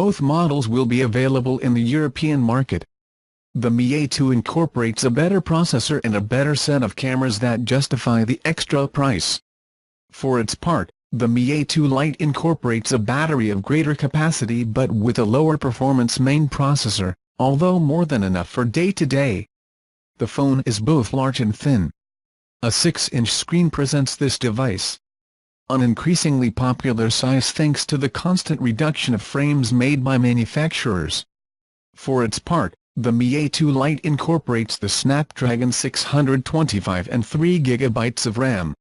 Both models will be available in the European market. The Mi A2 incorporates a better processor and a better set of cameras that justify the extra price. For its part, the Mi A2 Lite incorporates a battery of greater capacity but with a lower performance main processor, although more than enough for day-to-day. The phone is both large and thin. A 6-inch screen presents this device. An increasingly popular size thanks to the constant reduction of frames made by manufacturers. For its part, the Mi A2 Lite incorporates the Snapdragon 625 and 3 GB of RAM.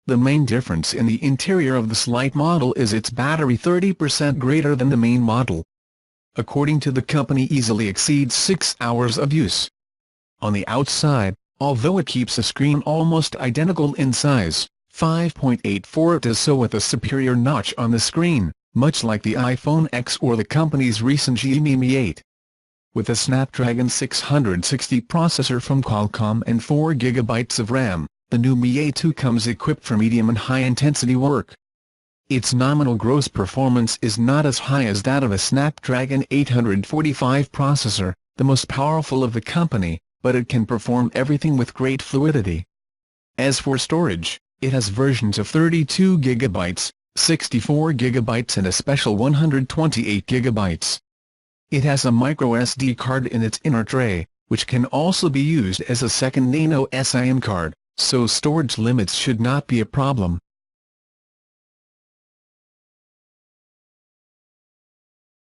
The main difference in the interior of this Lite model is its battery 30% greater than the main model. According to the company, easily exceeds 6 hours of use. On the outside, although it keeps a screen almost identical in size, 5.84, it does so with a superior notch on the screen, much like the iPhone X or the company's recent Xiaomi Mi 8. With a Snapdragon 660 processor from Qualcomm and 4 GB of RAM, the new Mi A2 comes equipped for medium and high-intensity work. Its nominal gross performance is not as high as that of a Snapdragon 845 processor, the most powerful of the company, but it can perform everything with great fluidity. As for storage, it has versions of 32 GB, 64 GB and a special 128 GB. It has a microSD card in its inner tray, which can also be used as a second nano SIM card, so storage limits should not be a problem.